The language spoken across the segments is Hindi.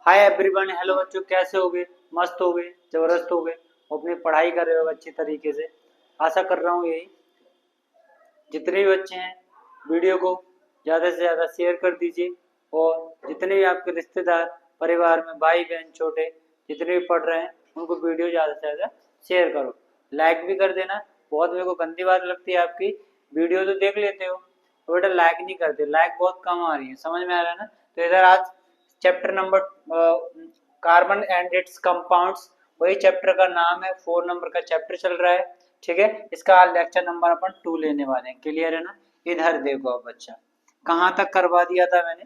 हाय एवरीवन, हेलो बच्चों, कैसे हो गए? मस्त हो गए, जबरदस्त हो गए, अपनी पढ़ाई कर रहे हो अच्छी तरीके से। आशा कर रहा हूँ यही। जितने भी बच्चे हैं वीडियो को ज़्यादा से ज़्यादा शेयर कर दीजिए, और जितने भी आपके रिश्तेदार परिवार में भाई बहन छोटे जितने भी पढ़ रहे हैं उनको वीडियो ज़्यादा से ज़्यादा शेयर करो। लाइक भी कर देना। बहुत मेरे को गंदी बात लगती है आपकी, वीडियो तो देख लेते हो तो बेटा लाइक नहीं करते। लाइक बहुत कम आ रही है, समझ में आ रहा है ना? तो इधर आज chapter number carbon and it's compounds, वही चैप्टर का नाम है, 4 नंबर का चैप्टर चल रहा है। ठीक है, इसका आज लेक्चर नंबर अपन 2 लेने वाले हैं। क्लियर है ना? इधर देखो अब बच्चा, कहाँ तक करवा दिया था मैंने?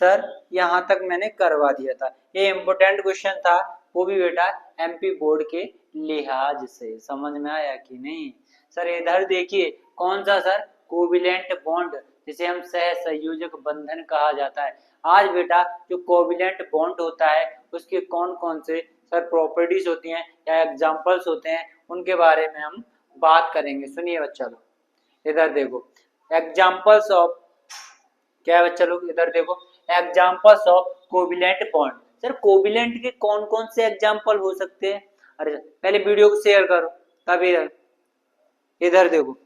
सर यहाँ तक मैंने करवा दिया था। ये इम्पोर्टेंट क्वेश्चन था, वो भी बेटा एमपी बोर्ड के लिहाज से। समझ में आया कि नहीं? सर इधर देखिए, कौन सा सर? कोविलेंट बॉन्ड, जिसे हम सह संयोजक बंधन कहा जाता है। आज बेटा जो कोविलेंट बॉन्ड होता है उसके कौन कौन से सर प्रॉपर्टीज होती हैं या एग्जांपल्स होते हैं, उनके बारे में हम बात करेंगे। सुनिए बच्चा लोग, इधर देखो एग्जांपल्स ऑफ, क्या है बच्चा लोग? इधर देखो examples of covalent bond. Sir covalent के कौन कौन से एग्जांपल हो सकते हैं? अरे पहले वीडियो को शेयर करो, तब इधर देखो।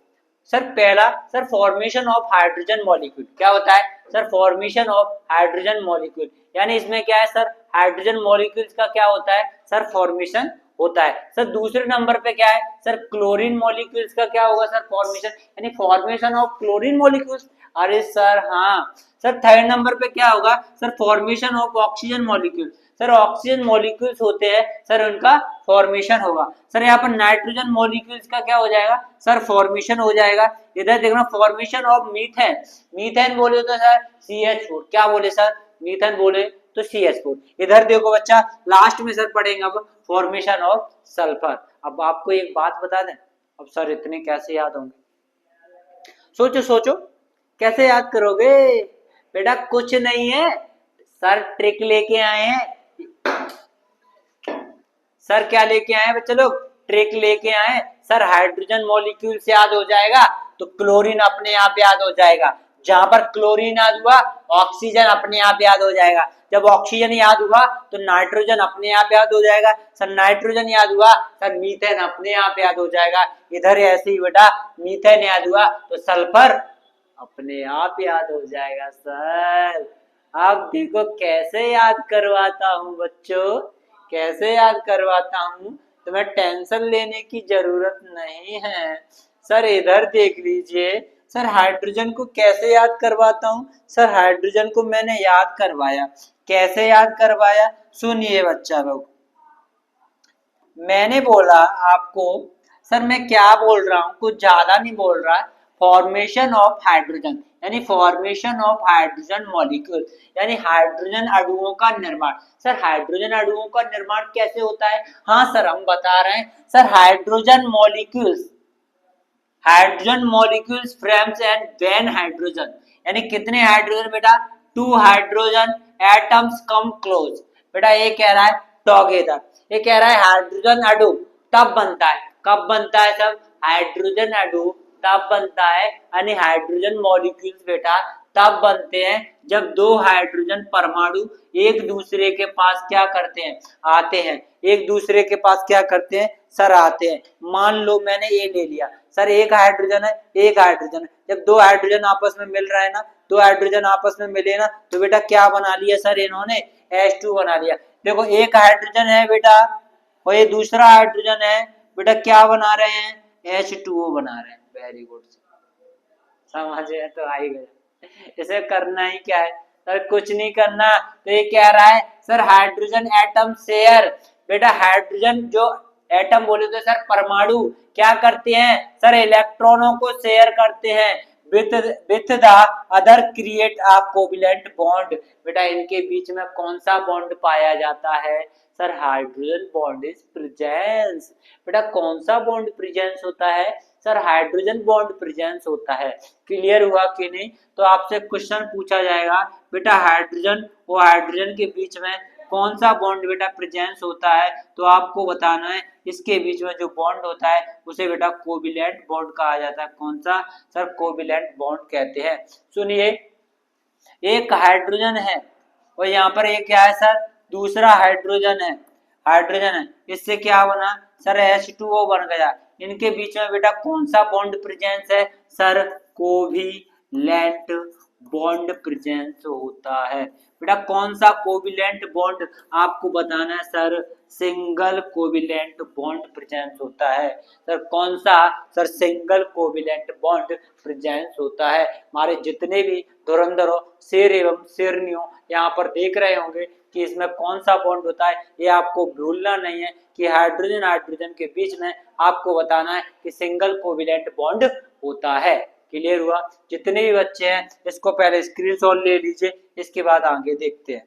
सर पहला, sir formation of hydrogen molecule. क्या होता है sir? Formation of hydrogen molecule, यानी इसमें क्या है सर? हाइड्रोजन मॉलिक्यूल्स का क्या होता है सर? फॉर्मेशन होता है। सर दूसरे नंबर पे क्या है सर? क्लोरीन मॉलिक्यूल्स का क्या होगा सर? फॉर्मेशन, यानी फॉर्मेशन ऑफ क्लोरीन मॉलिक्यूल्स। अरे सर हाँ। सर थर्ड नंबर पे क्या होगा sir? Formation of oxygen molecule. Sir oxygen molecules होते हैं सर, उनका फॉर्मेशन होगा। सर यहाँ पर नाइट्रोजन मॉलिक्यूल्स का क्या हो जाएगा सर? फॉर्मेशन हो जाएगा। इधर देखना फॉर्मेशन ऑफ मीथेन। मीथेन बोले तो सर CH4। क्या बोले सर? मीथेन बोले तो CH4। इधर देखो बच्चा, लास्ट में सर पढ़ेंगे अब फॉर्मेशन ऑफ सल्फर। अब आपको एक बात बता दें, अब सर इतने कैसे याद होंगे? सोचो सोचो, कैसे याद करोगे? बेटा कुछ नहीं है सर, ट्रिक लेके आए हैं। सर क्या लेके आए बच्चे लोग? ट्रिक लेके आए सर। हाइड्रोजन मॉलिक्यूल से याद हो जाएगा तो क्लोरीन अपने आप याद हो जाएगा। जहां पर क्लोरीन याद हुआ ऑक्सीजन अपने आप याद हो जाएगा। जब ऑक्सीजन याद हुआ तो नाइट्रोजन अपने आप याद हो जाएगा। सर नाइट्रोजन याद हुआ सर मीथेन अपने आप याद हो जाएगा। इधर ऐसे ही बेटा, मीथेन याद हुआ तो सल्फर अपने आप याद हो जाएगा। सर आप देखो कैसे याद करवाता हूँ बच्चों, कैसे याद करवाता हूँ। तुम्हें टेंशन लेने की जरूरत नहीं है। सर इधर देख लीजिए, सर हाइड्रोजन को कैसे याद करवाता हूँ। सर हाइड्रोजन को मैंने याद करवाया। कैसे याद करवाया? सुनिए बच्चा लोग, मैंने बोला आपको, सर मैं क्या बोल रहा हूँ, कुछ ज्यादा नहीं बोल रहा। फॉर्मेशन ऑफ हाइड्रोजन, यानी फॉर्मेशन ऑफ हाइड्रोजन मॉलिक्यूल, यानी हाइड्रोजन अणुओं का निर्माण। सर हाइड्रोजन अणुओं का निर्माण कैसे होता है? हाँ सर हम बता रहे हैं। Sir hydrogen molecules frames and when hydrogen, यानी कितने हाइड्रोजन बेटा? 2 हाइड्रोजन एटम्स कम क्लोज। बेटा ये कह रहा है टुगेदर, ये कह रहा है हाइड्रोजन अणु तब बनता है। कब बनता है सब? हाइड्रोजन अणु तब बनता है, यानी हाइड्रोजन मॉलिक्यूल्स बेटा तब बनते हैं जब 2 हाइड्रोजन परमाणु एक दूसरे के पास क्या करते हैं? आते हैं। एक दूसरे के पास क्या करते हैं सर? आते हैं। मान लो मैंने ये ले लिया सर, एक हाइड्रोजन है, एक हाइड्रोजन है। जब 2 हाइड्रोजन आपस में मिल रहा है ना, 2 हाइड्रोजन आपस में मिले ना, तो बेटा क्या बना लिया सर इन्होंने? H2 बना लिया। देखो एक हाइड्रोजन है बेटा और ये दूसरा हाइड्रोजन है बेटा, क्या बना रहे हैं? H2O बना रहे हैं। वेरी गुड, समझे तो आई गया। इसे करना ही क्या है सर? कुछ नहीं करना। तो ये कह रहा है सर हाइड्रोजन एटम शेयर। बेटा हाइड्रोजन जो एटम बोले तो सर परमाणु क्या करते हैं सर? इलेक्ट्रॉनों को शेयर करते हैं with the other create a covalent bond. बेटा इनके बीच में कौन सा बॉन्ड पाया जाता है sir? Hydrogen bond is presence. बेटा कौन सा बॉन्ड प्रेजेंस होता है सर? हाइड्रोजन बॉन्ड प्रेजेंस होता है। क्लियर हुआ कि नहीं? तो आपसे क्वेश्चन पूछा जाएगा बेटा हाइड्रोजन और हाइड्रोजन के बीच में कौन सा बॉन्ड बेटा प्रेजेंस होता है, तो आपको बताना है इसके बीच में जो बॉन्ड होता है उसे बेटा कोवेलेंट बॉन्ड कहा जाता है। कौन सा सर? कोवेलेंट बॉन्ड कहते हैं। सुनिए, एक हाइड्रोजन है और यहाँ पर ये क्या है सर, दूसरा हाइड्रोजन है, हाइड्रोजन है, इससे क्या बना सर, H2O बन गया। इनके बीच में बेटा कौन सा बॉन्ड प्रेजेंस है सर, कोविलेंट बॉन्ड प्रेजेंस होता है। बेटा कौन सा कोविलेंट बॉन्ड आपको बताना है sir, single covalent bond presence होता है। सर कौन सा sir, single covalent bond presence होता है। हमारे जितने भी धुरंधरों शेर एवं शेरनियों यहाँ पर देख रहे होंगे कि इसमें कौन सा बॉन्ड होता है, ये आपको भूलना नहीं है कि हाइड्रोजन हाइड्रोजन के बीच में आपको बताना है कि सिंगल कोविलेंट बॉन्ड होता है। क्लियर हुआ। जितने भी बच्चे हैं इसको पहले स्क्रीनशॉट ले लीजिए, इसके बाद आगे देखते हैं।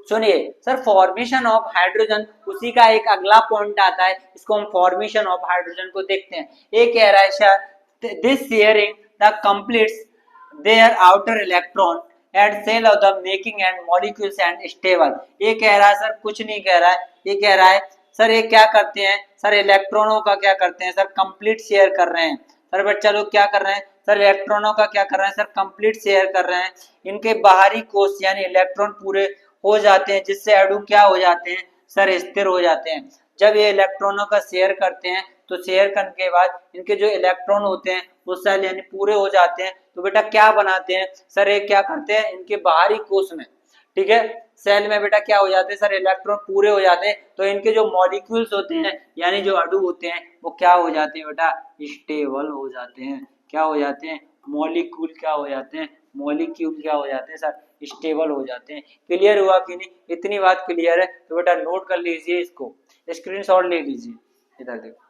सुनिए सर, फॉर्मेशन ऑफ हाइड्रोजन, उसी का एक अगला पॉइंट आता है, इसको हम फॉर्मेशन ऑफ हाइड्रोजन को देखते हैं। ये कह रहा है sir, this sharing the completes their outer electron at cell of the making and molecules and stable. ये कह रहा है सर, कुछ नहीं कह रहा है, ये कह रहा है सर ये क्या करते हैं सर, इलेक्ट्रॉनों का क्या करते हैं सर, कंप्लीट शेयर कर रहे हैं। सर बच्चा लोग क्या कर रहे हैं सर, इलेक्ट्रॉनों का क्या कर रहे हैं सर, कंप्लीट शेयर कर रहे हैं। इनके बाहरी कोश यानी इलेक्ट्रॉन पूरे हो जाते हैं, जिससे अणु क्या हो जाते हैं सर, स्थिर हो जाते हैं। जब ये इलेक्ट्रॉनों का शेयर करते हैं तो शेयर करने के बाद इनके जो इलेक्ट्रॉन होते हैं वो सेल यानी पूरे हो जाते हैं, तो बेटा क्या बनाते हैं सर, ये क्या करते हैं इनके बाहरी कोश में, ठीक है, सेल में बेटा क्या हो जाते हैं सर, इलेक्ट्रॉन पूरे हो जाते हैं, तो इनके जो मॉलिक्यूल्स होते हैं यानी जो अणु होते हैं वो क्या हो जाते हैं बेटा, स्टेबल हो जाते हैं। क्या हो जाते हैं, मॉलिक्यूल क्या हो जाते हैं, मॉलिक्यूल क्या हो जाते हैं सर, स्टेबल हो जाते हैं। क्लियर हुआ कि नहीं, इतनी बात क्लियर है तो बेटा नोट कर लीजिए, इसको स्क्रीनशॉट ले लीजिए। इधर देखो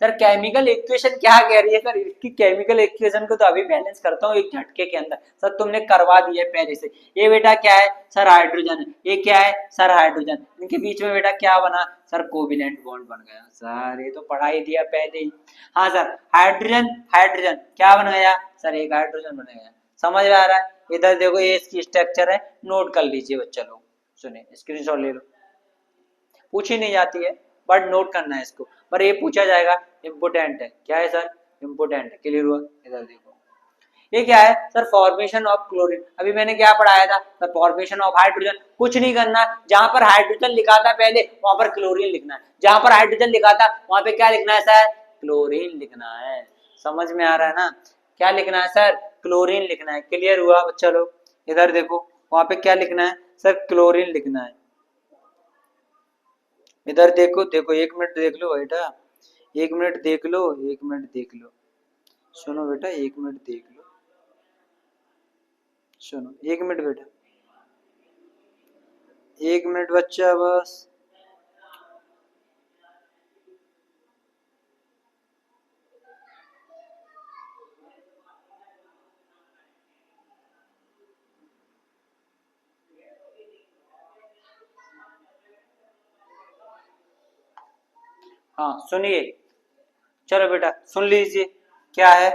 सर, केमिकल इक्वेशन क्या कह रही है सर, इसकी केमिकल इक्वेशन को तो अभी बैलेंस करता हूँ एक झटके के अंदर। सर तुमने करवा दिया है पहले से। ये बेटा क्या है सर, हाइड्रोजन है, ये क्या है सर, हाइड्रोजन, इनके बीच में बेटा क्या बना सर, कोविलेंट बॉन्ड बन गया। सर ये तो पढ़ा ही दिया पहले ही। हाँ सर, हाइड्रोजन हाइड्रोजन क्या बन गया सर, एक हाइड्रोजन बन गया। समझ में आ रहा है। इधर देखो ये इसकी स्ट्रक्चर है, नोट कर लीजिए बच्चा लोग। सुनिए स्क्रीनशॉट ले लो, पूछी नहीं जाती है बट नोट करना है इसको, पर ये पूछा जाएगा, इम्पोर्टेंट है। क्या है सर, इम्पोर्टेंट है। क्लियर हुआ। इधर देखो ये क्या है सर, फॉर्मेशन ऑफ क्लोरीन। अभी मैंने क्या पढ़ाया था सर, फॉर्मेशन ऑफ हाइड्रोजन। कुछ नहीं करना, जहां पर हाइड्रोजन लिखा था पहले वहां पर क्लोरीन लिखना है, जहां पर हाइड्रोजन लिखा था वहां पे क्या लिखना है सर, क्लोरीन लिखना है। समझ में आ रहा है ना, क्या लिखना है सर, क्लोरीन लिखना है। क्लियर हुआ बच्चा लोग। इधर देखो वहां पे क्या लिखना है सर, क्लोरीन लिखना है। इधर देखो, देखो एक मिनट देख लो बेटा, एक मिनट देख लो, एक मिनट देख लो, सुनो बेटा एक मिनट देख लो, सुनो एक मिनट बेटा, एक मिनट बच्चा बस। हाँ सुनिए, चलो बेटा सुन लीजिए क्या है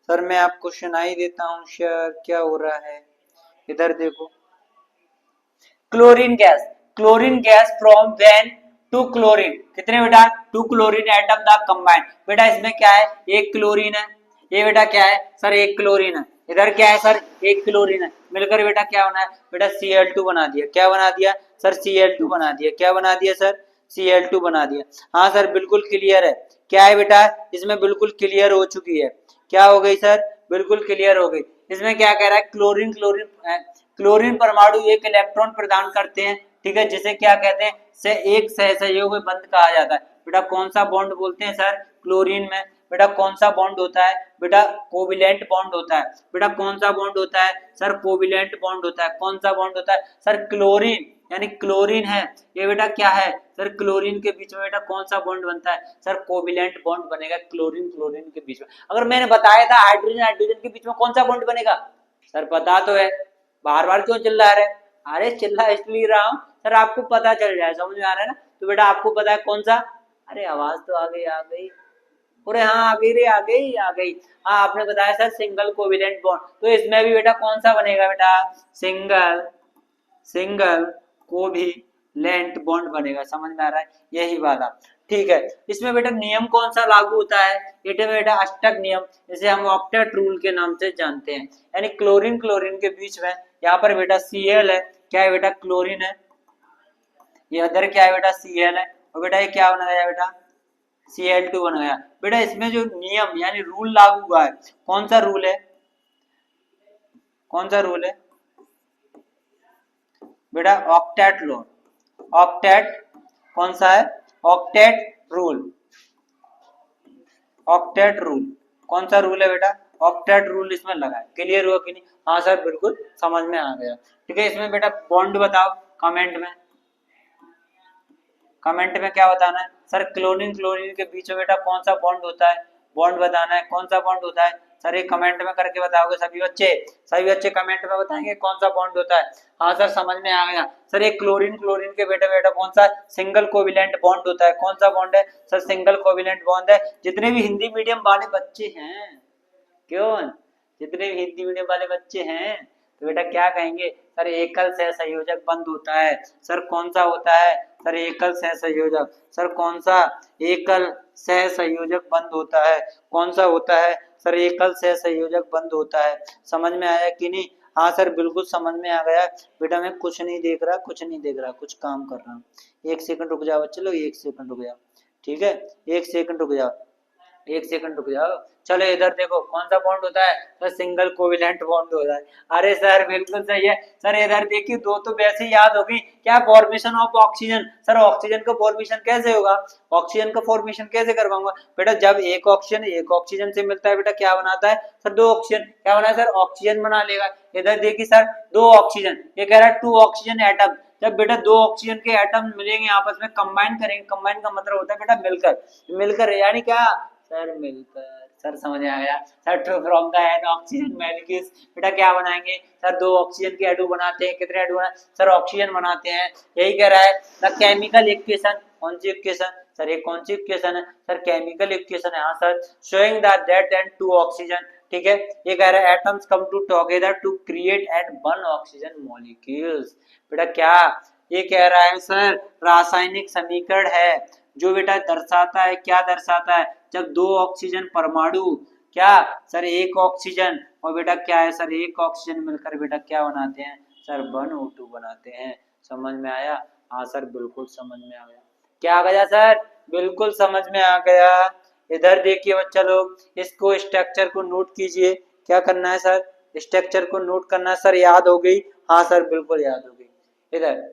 सर, मैं आपको सुनाई देता हूँ सर क्या हो रहा है। इधर देखो, chlorine gas from when two chlorine, कितने बेटा, two chlorine atom the combine. बेटा इसमें क्या है, एक क्लोरीन है, ये बेटा क्या है सर, एक क्लोरीन है, इधर क्या है सर, एक क्लोरीन है, मिलकर बेटा क्या बना है बेटा, Cl2 बना दिया। क्या बना दिया सर, Cl2 बना दिया। क्या बना दिया सर, Cl2 बना दिया। हाँ सर बिल्कुल क्लियर है। क्या है बेटा, इसमें बिल्कुल क्लियर हो चुकी है। क्या हो गई सर, बिल्कुल क्लियर हो गई। इसमें क्या कह रहा है, क्लोरीन क्लोरीन क्लोरीन परमाणु एक इलेक्ट्रॉन प्रदान करते हैं, ठीक है, जिसे क्या कहते हैं से एक सहसहयोगी बंध कहा जाता है। बेटा कौन सा बॉन्ड बोलते हैं सर, क्लोरीन में बेटा कौन सा बॉन्ड होता है, बेटा कोविलेंट बॉन्ड होता है। बेटा कौन सा बॉन्ड होता है सर, कोविलेंट बॉन्ड होता है। कौन सा बॉन्ड होता है सर, क्लोरीन, यानी क्लोरीन है ये बेटा क्या है सर, क्लोरीन के बीच में बेटा कौन सा बॉन्ड बनता है सर, कोविलेंट बॉन्ड बनेगा क्लोरीन क्लोरीन के बीच में। अगर मैंने बताया था हाइड्रोजन हाइड्रोजन के बीच में कौन सा बॉन्ड बनेगा सर, पता तो है, बार बार क्यों चिल्ला रहे, अरे चिल्ला इसलिए रहा हूँ सर आपको पता चल जाए, समझ में आ रहा है ना। तो बेटा आपको पता है कौन सा, अरे आवाज तो आ गई आ गई, अरे हाँ आ गई रे, आ गई आ गई। हाँ आपने बताया सर सिंगल कोविलेंट बॉन्ड, तो इसमें भी बेटा कौन सा बनेगा बेटा, सिंगल सिंगल कोविलेंट बॉन्ड बनेगा। समझ में आ रहा है, यही वाला। ठीक है, इसमें बेटा नियम कौन सा लागू होता है, ये बेटा अष्टक नियम, जिसे हम ऑक्टेट रूल के नाम से जानते हैं। यानी क्लोरीन क्लोरीन के बीच में यहाँ पर बेटा Cl है, क्या है बेटा, क्लोरीन है, ये अदर क्या है बेटा, Cl है, और बेटा ये क्या बना गया बेटा, Cl2 बन गया। बेटा इसमें जो नियम यानी रूल लागू हुआ है, कौन सा रूल है, कौन सा रूल है बेटा, ऑक्टेट लॉ, ऑक्टेट, कौन सा है, ऑक्टेट रूल, ऑक्टेट रूल, कौन सा रूल है बेटा, ऑक्टेट रूल इसमें लगा है। क्लियर हुआ कि नहीं, हाँ सर बिल्कुल समझ में आ गया। ठीक है, इसमें बेटा बॉन्ड बताओ कमेंट में, कमेंट में क्या बताना है सर, क्लोरीन क्लोरीन के बीच में बेटा कौन सा बॉन्ड होता है, बॉन्ड बताना है, कौन सा बॉन्ड होता है सर, ये कमेंट में करके बताओगे सभी बच्चे, सभी बच्चे कमेंट में बताएंगे कौन सा बॉन्ड होता है। हाँ सर समझ में आ गया सर, ये क्लोरीन क्लोरीन के बेटा बेटा कौन सा सिंगल कोविलेंट बॉन्ड होता है, कौन सा बॉन्ड है सर, सिंगल कोविलेंट बॉन्ड है। जितने भी हिंदी मीडियम वाले बच्चे हैं, क्यों, जितने भी हिंदी मीडियम वाले बच्चे हैं तो बेटा क्या कहेंगे सर, एकल सह संयोजक बंद होता है, सर कौन सा होता है सर, एकल सह संयोजक, सर कौन सा, एकल सह संयोजक बंद होता है, कौन सा होता है सर, एकल सह संयोजक बंद होता है। समझ में आया कि नहीं, हाँ सर बिल्कुल समझ में आ गया बेटा, मैं कुछ नहीं देख रहा, कुछ नहीं देख रहा, कुछ काम कर रहा हूँ। एक सेकंड रुक जाओ बच्चे लोग, एक सेकंड रुक जाओ, ठीक है, एक सेकंड रुक जाओ, एक सेकंड रुक जाओ। चलो इधर देखो कौन सा बॉन्ड होता है सर, सिंगल कोविलेंट बॉन्ड होता है। अरे सर बिल्कुल सही है सर, इधर देखिए दो तो वैसे ही याद होगी, क्या, formation of oxygen, sir oxygen का फॉर्मेशन कैसे होगा, ऑक्सीजन का फॉर्मेशन कैसे करवाऊंगा बेटा, जब एक ऑक्सीजन एक ऑक्सीजन से मिलता है बेटा क्या बनाता है सर, दो ऑक्सीजन, क्या बना है सर, ऑक्सीजन बना लेगा। इधर देखिए सर दो ऑक्सीजन, ये कह रहा है टू ऑक्सीजन एटम, जब बेटा दो ऑक्सीजन के एटम मिलेंगे आपस में, कंबाइन करेंगे, कंबाइन का मतलब होता है बेटा मिलकर, मिलकर यानी क्या सर, मिलकर, सर समझ में आ गया sir, two from the an oxygen molecules, बेटा क्या बनाएंगे सर, दो ऑक्सीजन के अणु बनाते हैं, कितने अणु सर, ऑक्सीजन बनाते हैं। यही कह रहा है द केमिकल इक्वेशन, कौन सी इक्वेशन सर, ये कौन सी इक्वेशन है सर, केमिकल इक्वेशन है, हाँ sir, showing that and two oxygen, ठीक है, ये कह रहा है atoms come to together to create at one oxygen molecules, बेटा क्या ये कह रहा है सर, रासायनिक समीकरण है जो बेटा दर्शाता है, क्या दर्शाता है, जब दो ऑक्सीजन परमाणु, क्या सर, एक ऑक्सीजन और बेटा क्या है सर, एक ऑक्सीजन मिलकर बेटा क्या बनाते हैं सर, वन O2 बनाते हैं। समझ में आया, हाँ सर बिल्कुल समझ में आ गया, क्या आ गया सर, बिल्कुल समझ में आ गया। इधर देखिए बच्चा लोग, इसको स्ट्रक्चर को नोट कीजिए, क्या करना है सर, स्ट्रक्चर को नोट करना है सर, याद हो गई, हाँ सर बिल्कुल याद हो गई। इधर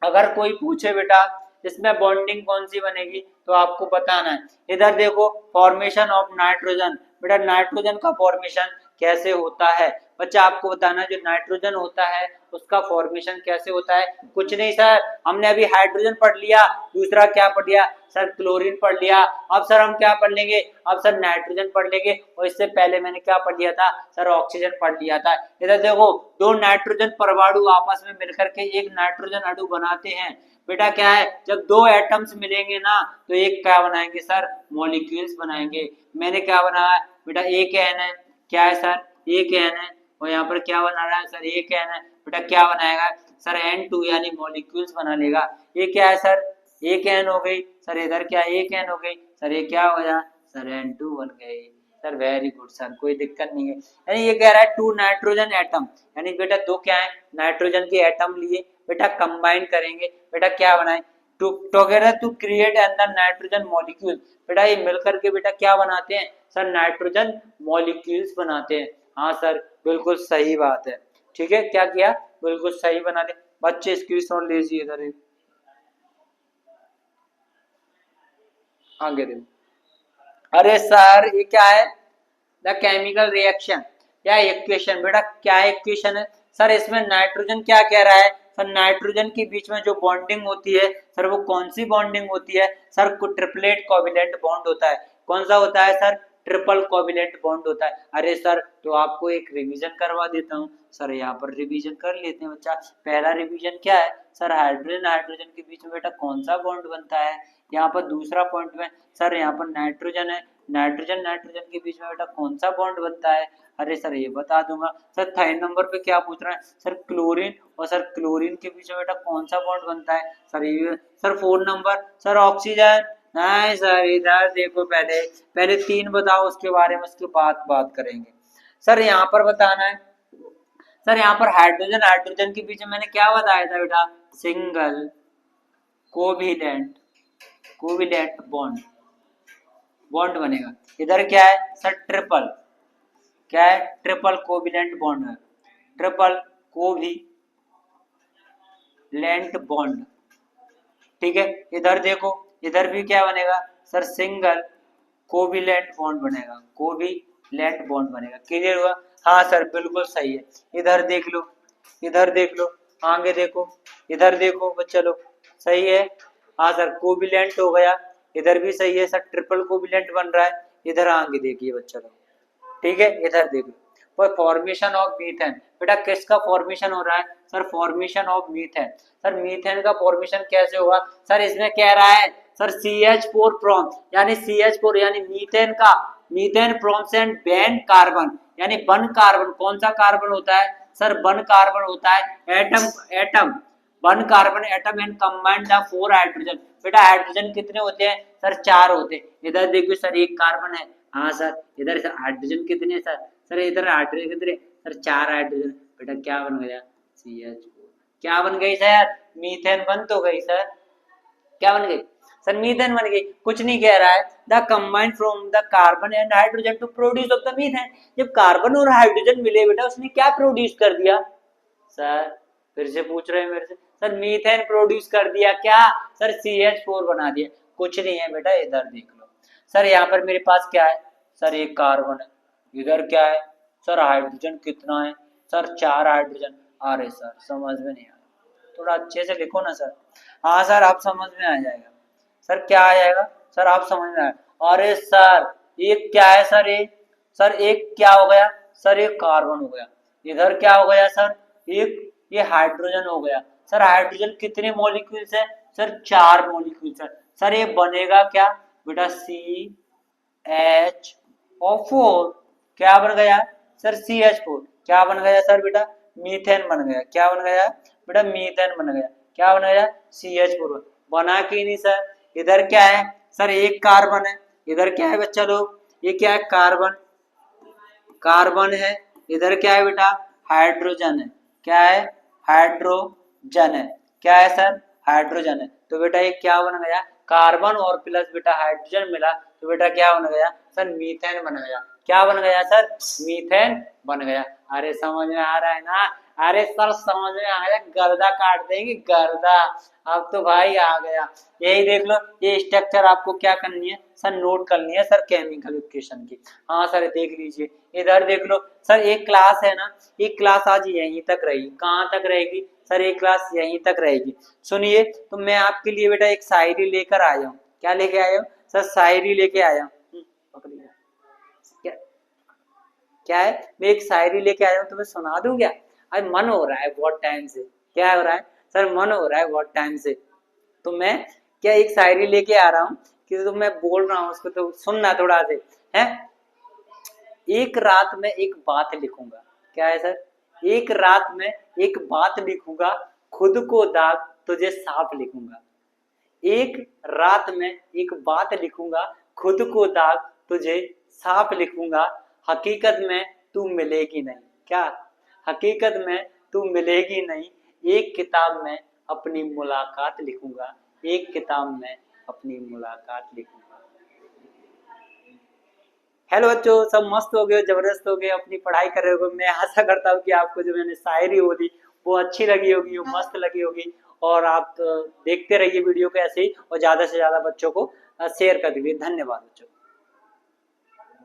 अगर कोई पूछे बेटा इसमें बॉन्डिंग कौन सी बनेगी तो आपको बताना है। इधर देखो फॉर्मेशन ऑफ नाइट्रोजन, बेटा नाइट्रोजन का फॉर्मेशन कैसे होता है, बच्चा आपको बताना है, जो नाइट्रोजन होता है उसका फॉर्मेशन कैसे होता है। कुछ नहीं सर, हमने अभी हाइड्रोजन पढ़ लिया, दूसरा क्या पढ़ लिया सर, क्लोरीन पढ़ लिया, अब सर हम क्या पढ़ लेंगे, अब सर नाइट्रोजन पढ़ लेंगे, और इससे पहले मैंने क्या पढ़ लिया था सर, ऑक्सीजन पढ़ लिया था। इधर देखो दो नाइट्रोजन परमाणु आपस में मिलकर के एक नाइट्रोजन अणु बनाते हैं, बेटा क्या है, जब दो एटम्स मिलेंगे ना तो एक क्या बनाएंगे सर, मॉलिक्यूल्स बनाएंगे। मैंने क्या बनाया बेटा, एक एन है, क्या है सर, एक एन है, और यहाँ पर क्या बना रहा है सर, एक एन है, बेटा क्या बनाएगा सर, N2 यानी मॉलिक्यूल्स बना लेगा। ये क्या है सर, एक एन हो गई सर, इधर क्या एक एन हो गई सर, ये क्या हो गया सर, N2 बन गई सर, वेरी गुड सर, कोई दिक्कत नहीं है। यानी ये कह रहा है टू नाइट्रोजन एटम, यानी बेटा दो क्या है नाइट्रोजन के एटम लिए, बेटा कंबाइन करेंगे, बेटा क्या बनाए, टू टुगेदर टू क्रिएट अंदर नाइट्रोजन मॉलिक्यूल, बेटा ये मिलकर के बेटा क्या बनाते हैं सर, नाइट्रोजन मॉलिक्यूल्स बनाते हैं। हाँ सर बिल्कुल सही बात है, ठीक है, क्या किया, बिल्कुल सही बना दे। बच्चे स्क्रीनशॉट लीजिए इधर, आगे देखो। अरे सर ये क्या है, द केमिकल रिएक्शन या इक्वेशन, बेटा क्या इक्वेशन है सर, इसमें नाइट्रोजन क्या कह रहा है सर, नाइट्रोजन के बीच में जो बॉन्डिंग होती है सर, वो कौन सी बॉन्डिंग होती है सर, ट्रिपलेट कोवेलेंट बॉन्ड होता है। कौन सा होता है सर, ट्रिपल कोवेलेंट बॉन्ड होता है। अरे सर तो आपको एक रिवीजन करवा देता हूँ सर, यहाँ पर रिवीजन कर लेते हैं बच्चा। पहला रिवीजन क्या है सर, हाइड्रोजन हाइड्रोजन के बीच में बेटा कौन सा बॉन्ड बनता है। यहाँ पर दूसरा पॉइंट में सर, यहाँ पर नाइट्रोजन है, नाइट्रोजन नाइट्रोजन के बीच में बेटा कौन सा बॉन्ड बनता है। अरे सर ये बता दूंगा सर। थर्ड नंबर पे क्या पूछ रहा है सर, क्लोरीन और सर क्लोरीन के बीच में बेटा कौन सा बॉन्ड बनता है सर, ये sir. Fourth number sir, oxygen नहीं सर, इधर देखो, पहले पहले 3 बताओ, उसके बारे में उसके बाद बात करेंगे। सर यहाँ पर बताना है, सर यहाँ पर हाइड्रोजन हाइड्रोजन के बीच में मैंने क्या बताया था बेटा, single covalent, covalent bond, bond बनेगा। इधर क्या है सर, ट्रिपल, क्या है, ट्रिपल कोविलेंट बॉन्ड है, ट्रिपल कोविलेंट बॉन्ड, ठीक है। इधर देखो, इधर भी क्या बनेगा सर, सिंगल कोविलेंट बॉन्ड बनेगा, कोविलेंट बॉन्ड बनेगा। क्लियर हुआ? हाँ सर बिल्कुल सही है। इधर देख लो, इधर देख लो, आगे देखो, इधर देखो बच्चा लोग, सही है। हाँ सर, कोविलेंट हो गया, इधर भी सही है सर, ट्रिपल कोविलेंट बन रहा है। इधर आगे देखिए बच्चा लोग, ठीक है, इधर देख लो, पर फॉर्मेशन ऑफ मीथेन, बेटा किसका फॉर्मेशन हो रहा है sir, formation of methane. Sir methane का फॉर्मेशन कैसे होगा सर, इसमें कह रहा है सर CH4 फ्रॉम, यानी CH4 यानी मीथेन का, methane firms and Ben carbon, यानी वन कार्बन, कौन सा कार्बन होता है सर, वन कार्बन होता है, atom, atom, one carbon atom and combined the 4 hydrogen. बेटा हाइड्रोजन कितने होते हैं सर, 4 होते हैं। इधर देखिए सर, एक कार्बन है, हाँ सर, इधर हाइड्रोजन कितने हैं सर, सर इधर हाइड्रोजन कितने सर, 4 हाइड्रोजन। बेटा क्या बन गया, CH4, क्या बन गई सर, मीथेन बन तो गई सर, क्या बन गई सर, मीथेन बन गई। कुछ नहीं कह रहा है, the combined from the carbon and hydrogen to produce of the methane. जब कार्बन और हाइड्रोजन मिले बेटा, उसने क्या प्रोड्यूस कर दिया सर, फिर से पूछ रहे हैं मेरे से सर, मीथेन प्रोड्यूस कर दिया, क्या सर, CH4 बना दिया। कुछ नहीं है बेटा, इधर देख लो सर, यहाँ पर मेरे पास क्या है सर, एक कार्बन है, इधर क्या है सर, हाइड्रोजन कितना है सर, 4 हाइड्रोजन। अरे सर समझ में नहीं आ रहा, थोड़ा अच्छे से लिखो ना सर। हाँ सर, आप समझ में आ जाएगा सर, क्या आ जाएगा सर, आप समझ में आएगा। अरे सर एक क्या है सर, एक सर, एक क्या हो गया सर, एक कार्बन हो गया। इधर क्या हो गया सर, एक ये हाइड्रोजन हो गया। सर हाइड्रोजन कितने मॉलिक्यूल्स है सर, 4 मॉलिक्यूल्स है। सर ये बनेगा क्या बेटा, CH4, क्या बन गया सर, CH4, क्या बन गया सर बेटा, मीथेन बन गया। क्या बन गया बेटा, मीथेन बन गया। क्या बन गया, CH4 बना कि नहीं सर। इधर क्या है सर, एक कार्बन है, इधर क्या है बच्चा लोग, ये क्या है, कार्बन, कार्बन है। इधर क्या है बेटा, हाइड्रोजन है, क्या है, हाइड्रोजन है, क्या है सर, हाइड्रोजन है। तो बेटा ये क्या बन गया, कार्बन और प्लस बेटा हाइड्रोजन मिला, तो बेटा क्या बन गया सर, मीथेन बन गया। क्या बन गया सर, मीथेन बन गया। अरे समझ में आ रहा है ना, अरे सर समझ में आ गया, गर्दा काट देंगे गर्दा। अब तो भाई आ गया, यही देख लो, ये स्ट्रक्चर आपको क्या करनी है सर, नोट करनी है सर, केमिकल इक्वेशन की। हाँ सर देख लीजिए, इधर देख लो सर, एक क्लास है ना, एक क्लास आज यहीं तक रहेगी। कहाँ तक रहेगी सर, एक क्लास यहीं तक रहेगी। सुनिए, तो मैं आपके लिए बेटा एक शायरी लेकर आया हूँ। क्या लेके आया हूँ सर, शायरी लेके आया हूँ। क्या, क्या है, मैं एक शायरी लेके आया हूँ, तुम्हें सुना दूं क्या। अरे मन हो रहा है बहुत टाइम से, क्या हो रहा है सर, मन हो रहा है बहुत टाइम से, तो मैं क्या एक शायरी लेके आ रहा हूँ, कि तो मैं बोल रहा हूँ उसको, तो सुनना थोड़ा से है। एक रात में एक बात लिखूंगा, क्या है सर, एक रात में एक बात लिखूंगा, खुद को दाग तुझे साफ लिखूंगा। एक रात में एक बात लिखूंगा, खुद को दाग तुझे साफ लिखूंगा। हकीकत में तू मिलेगी नहीं, क्या, हकीकत में तू मिलेगी नहीं। एक किताब में अपनी मुलाकात लिखूंगा, एक किताब में अपनी मुलाकात लिखूंगा। हेलो बच्चों, सब मस्त हो गए, जबरदस्त हो गए, अपनी पढ़ाई कर रहे हो। मैं आशा करता हूँ कि आपको जो मैंने शायरी बोली वो अच्छी लगी होगी, वो मस्त लगी होगी। और आप देखते रहिए वीडियो को ऐसे ही, और ज्यादा से ज्यादा बच्चों को शेयर कर दीजिए। धन्यवाद बच्चों।